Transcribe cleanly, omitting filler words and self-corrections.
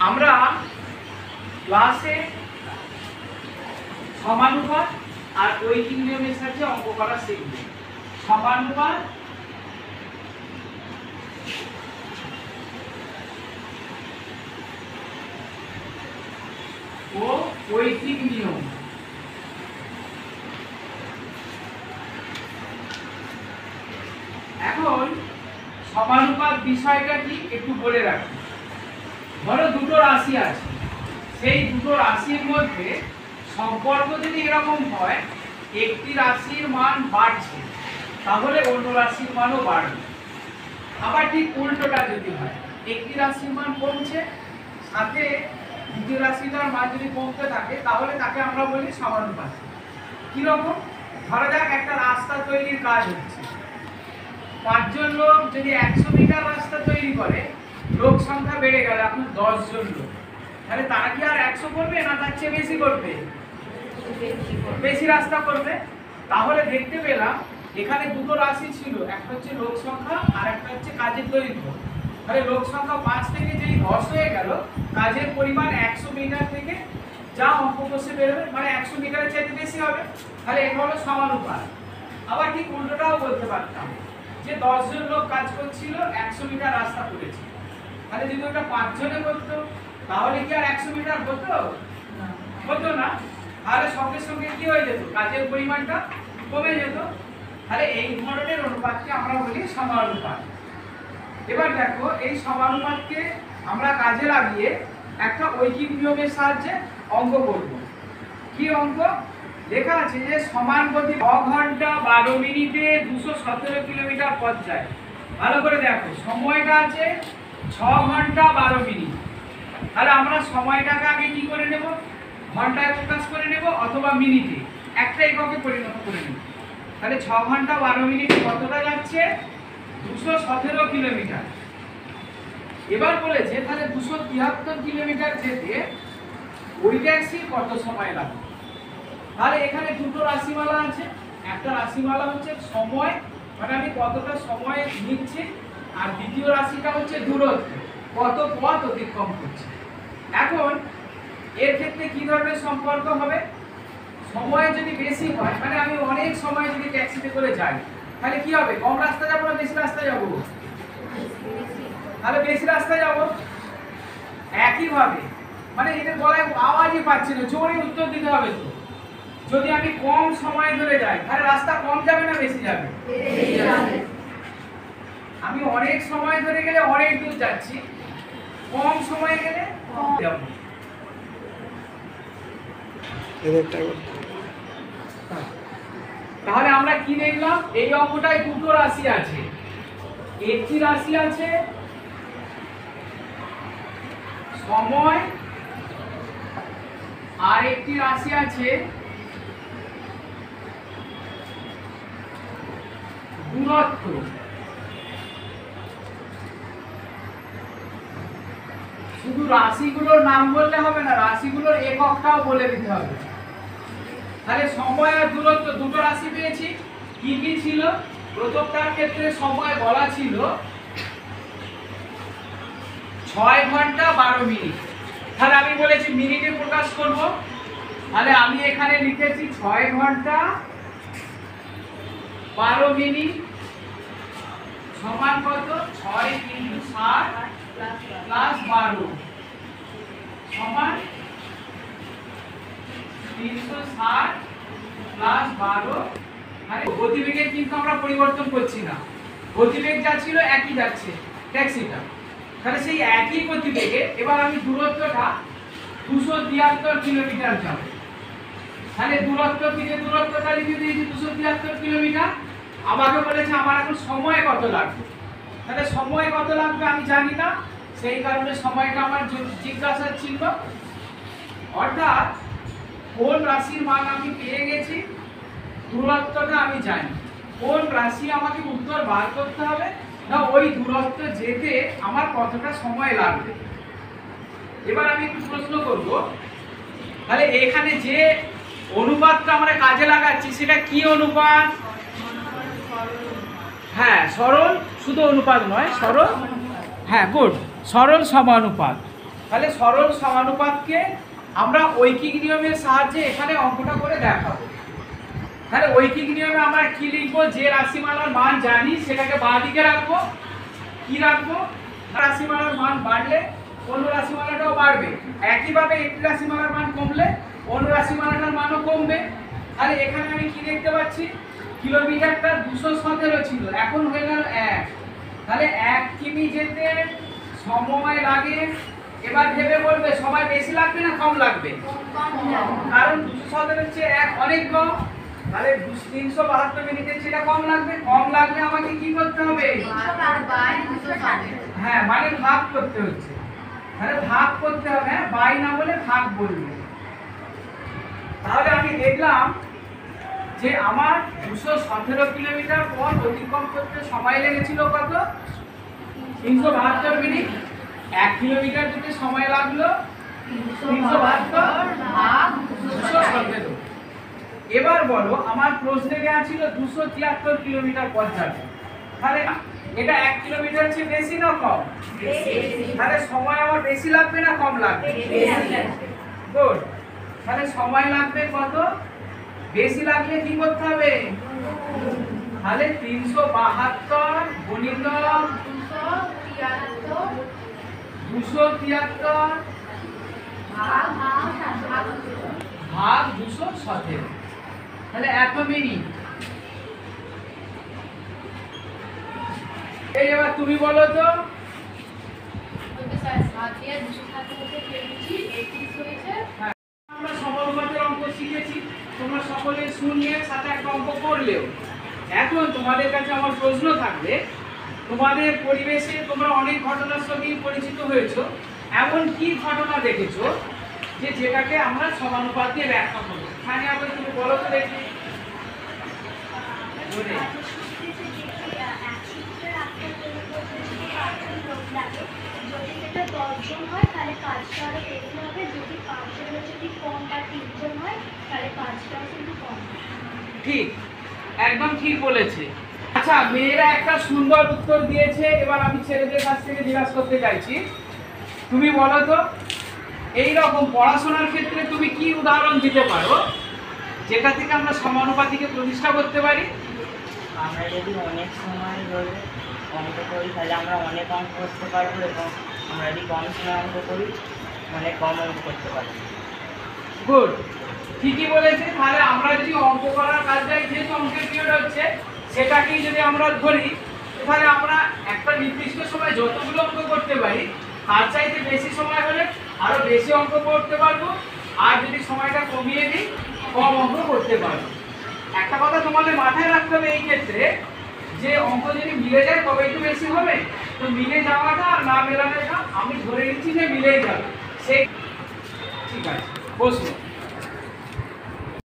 আমরা ক্লাসে সমানুপাত আর ঐকিক নিয়মের সাহায্যে অঙ্ক করা শিখব। সমানুপাত ও ঐকিক নিয়ম। এখন সমানুপাত বিষয়টা কি একটু বলে রাখি। ধরো দুটো রাশি আছে, সেই দুটো রাশির মধ্যে সম্পর্ক যদি এরকম হয় একটি রাশির মান বাড়ছে তাহলে অন্য রাশির মানও বাড়বে। আবার ঠিক উল্টোটা যদি হয় একটি রাশির মান কমছে সাথে দ্বিতীয় রাশিটার মান যদি কমতে থাকে তাহলে তাকে আমরা বলি সমানুপাত। কিরকম? ধরা যাক একটা রাস্তা তৈরির কাজ হচ্ছে, 5 জন লোক যদি 100 মিটার রাস্তা তৈরি করে, লোক সংখ্যা বেড়ে গেল এখন 10 জন লোক, তাহলে তারা কি আর 100 করবে না তার চেয়ে বেশি করবে? বেশি রাস্তা করবে। তাহলে দেখতে পেলাম এখানে দুটো রাশি ছিল, একটা হচ্ছে লোক সংখ্যা আর একটা হচ্ছে কাজের দৈর্ঘ্য। তাহলে লোক সংখ্যা 5 থেকে যদি 10 হয়ে গেল, কাজের পরিমাণ 100 মিটার থেকে যা অঙ্ক কষে বেরোবে মানে 100 মিটারের চাইতে বেশি হবে। তাহলে এটা হলো সমানুপাত। আবার ঠিক উল্টোটাও বলতে পারতাম যে 10 জন লোক কাজ করছিল, 100 মিটার রাস্তা করেছে, তাহলে যদি ওটা 5 জনে করতো তাহলে কি আর 100 মিটার হতো? হতো না। তাহলে সঙ্গে সঙ্গে কি হয়ে যেত? কাজের পরিমাণটা কমে যেত। তাহলে এই ধরনের অনুপাতকে আমরা বলি সমানুপাত। এবার দেখো এই সমানুপাতকে আমরা কাজে লাগিয়ে একটা ঐকিক নিয়মের সাহায্যে অঙ্ক করব। কি অঙ্ক? লেখা আছে যে সমান গতি 6 ঘন্টা 12 মিনিটে 217 কিলোমিটার পথ যায়। ভালো করে দেখো, সময়টা আছে 6 ঘন্টা 12 মিনিট। তাহলে আমরা সময়টাকে আগে কি করে নেব? ঘন্টায় প্রকাশ করে নেব অথবা মিনিটে, একটা এককে পরিণত করে নেব। তাহলে 6 ঘন্টা 12 মিনিট কতটা যাচ্ছে? 217 কিলোমিটার। এবার বলেছে তাহলে 273 কিলোমিটার যেতে ওই ট্যাক্সি কত সময় লাগবে? তাহলে এখানে দুটো রাশিমালা আছে, একটা রাশিমালা হচ্ছে সময় মানে আমি কতটা সময় নিচ্ছি, আর দ্বিতীয় রাশিটা হচ্ছে দূরত্ব, কত পথ অতিক্রম করছে। এখন এর ক্ষেত্রে কি ধরনের সম্পর্ক হবে? সময় যদি বেশি হয় মানে আমি অনেক সময় যদি ট্যাক্সিতে করে যাই তাহলে কি হবে? কম রাস্তা যাবো না বেশি রাস্তা যাবো? তাহলে বেশি রাস্তা যাবো। একইভাবে মানে এদের গলায় আওয়াজই পাচ্ছে না, জোরে উত্তর দিতে হবে। তো যদি আমি কম সময় ধরে যাই তাহলে রাস্তা কম যাবে না বেশি যাবে? আমি অনেক সময় ধরে গেলে অনেক দূর যাচ্ছি, কম সময় গেলে কম যাব। তাহলে আমরা কি দেখলাম? এই অঙ্কটায় দুটো রাশি আছে, একটি রাশি আছে সময় আর একটি রাশি আছে দূরত্ব। শুধু রাশিগুলোর নাম বললে হবে না, রাশিগুলোর এককটাও বলে দিতে হবে। তাহলে সময় আর দূরত্ব দুটো রাশি পেয়েছি। কি কি ছিল? প্রথমটার ক্ষেত্রে সময় বলা ছিল 6 ঘন্টা 12 মিনিট। তাহলে আমি বলেছি মিনিটে প্রকাশ করব, তাহলে আমি এখানে লিখেছি 6 ঘন্টা 12 মিনিট সমান কত? 6 × 7 + 12 সমান 360 + 12। মানে গতিবেগের কিন্তু আমরা পরিবর্তন করছি না, গতিবেগ যা ছিল একই যাচ্ছে ট্যাক্সিটা। তাহলে সেই একই গতিবেগে এবার আমি দূরত্বটা 273 কিলোমিটার যাব। তাহলে দূরত্ব কি? যে দূরত্বটা লিখে দিয়েছি 273 কিলোমিটার। আমাকে বলেছে আমার এখন সময় কত লাগবে। তাহলে সময় কত লাগবে আমি জানি না, সেই কারণে সময়টা আমার জিজ্ঞাসা ছিল। অর্থাৎ কোন রাশির মান আমি পেয়ে গেছি, দূরত্বটা আমি জানি, কোন রাশি আমাকে উত্তর বার করতে হবে না ওই দূরত্ব যেতে আমার কতটা সময় লাগবে। এবার আমি একটু প্রশ্ন করব, তাহলে এখানে যে অনুপাতটা আমরা কাজে লাগাচ্ছি সেটা কি অনুপাত? হ্যাঁ, সরল, শুধু অনুপাত নয়, সরল। হ্যাঁ, গুড, সরল সমানুপাত। তাহলে সরল সমানুপাতকে আমরা ঐকিক নিয়মের সাহায্যে এখানে অঙ্কটা করে দেখাবো। তাহলে ঐকিক নিয়মে আমরা কি লিখবো? যে রাশিমালার মান জানি সেটাকে বাঁ দিকে রাখবো। কি রাখবো? রাশিমালার মান বাড়লে অন্য রাশিমালাটাও বাড়বে, একইভাবে একটি রাশিমালার মান কমলে অন্য রাশিমালাটার মানও কমবে। তাহলে এখানে আমি কি দেখতে পাচ্ছি? কিলোমিটারটা 217 ছিল, এখন হয়ে গেল 1। তাহলে 1 কিমি যেতে সময় লাগে, এবার ভেবে বলবে সময় বেশি লাগবে না কম লাগবে? কারণ 217 হচ্ছে 1 অনেক কম। তাহলে 372 মিনিটের চেয়ে কম লাগবে। কম লাগলে আমাকে কি করতে হবে? হ্যাঁ, মানে ভাগ করতে হচ্ছে। তাহলে ভাগ করতে হবে, হ্যাঁ, বাই না বলে ভাগ বলবে। তাহলে আমি দেখলাম যে আমার 217 কিলোমিটার পথ অতিক্রম করতে সময় লেগেছিল কত? 372 মিনিট। 1 কিলোমিটার যেতে সময় লাগলো 372 ভাগ 217। এবার বলো, আমার প্রশ্নে দেওয়া ছিল 273 কিলোমিটার পথ যাবে। তাহলে এটা 1 কিলোমিটার চেয়ে বেশি না কম? বেশি। তাহলে সময় আমার বেশি লাগবে না কম লাগবে? বেশি। গুড। তাহলে সময় লাগবে কত? বেশি লাগলে কি করতে হবে? তাহলে 372 গুণিত 273 ভাগ 217। তাহলে এত মিনিট। এই এবার তুমি বলো তো। আমরা সমানুপাতের অঙ্ক শিখেছি, তোমরা সকলে শুনলে, সাথে একটা অঙ্ক করলেও। এখন তোমাদের কাছে আমার প্রশ্ন থাকবে, তোমাদের পরিবেশে তোমরা অনেক ঘটনার সঙ্গে পরিচিত হয়েছো, এমন কি ঘটনা দেখেছো যে যেটাকে আমরা সমানুপাত দিয়ে ব্যাখ্যা করবো? মানে আবার তুমি বলো তো দেখি। ঠিক, একদম ঠিক বলেছে। আচ্ছা, মেয়েরা একটা সুন্দর উত্তর দিয়েছে। এবার আমি ছেলেদের কাছ থেকে জিজ্ঞাসা করতে চাইছি, তুমি বলো তো এই রকম পড়াশোনার ক্ষেত্রে তুমি কি উদাহরণ দিতে পারো যেটা থেকে আমরা সমানুপাতিকে প্রতিষ্ঠা করতে পারি? আমরা যদি অনেক সময় ধরে অঙ্ক করি তাহলে আমরা অনেক অঙ্ক করতে পারবো, এবং আমরা যদি কম সময় অঙ্ক করি অনেক কম অঙ্ক করতে পারবো। গুড, ঠিকই বলেছে। তাহলে আমরা যদি অঙ্ক করার কাজটাই, যেহেতু অঙ্কের পিরিয়ড হচ্ছে, সেটাকেই যদি আমরা ধরি, তাহলে আমরা একটা নির্দিষ্ট সময় যতগুলো অঙ্ক করতে পারি তার চাইতে বেশি সময় হলে আরো বেশি অঙ্ক করতে পারবো, আর যদি সময়টা কমিয়ে দিই কম অঙ্ক করতে পারবো। একটা কথা তোমাদের মাথায় রাখতে হবে এই ক্ষেত্রে, যে অঙ্ক যদি মিলে যায় তবে একটু বেশি হবে। তো মিলে যাওয়াটা আর না মেলানোটা আমি ধরে নিচ্ছি যে মিলেই যাবে। সেই ঠিক আছে, প্রশ্ন।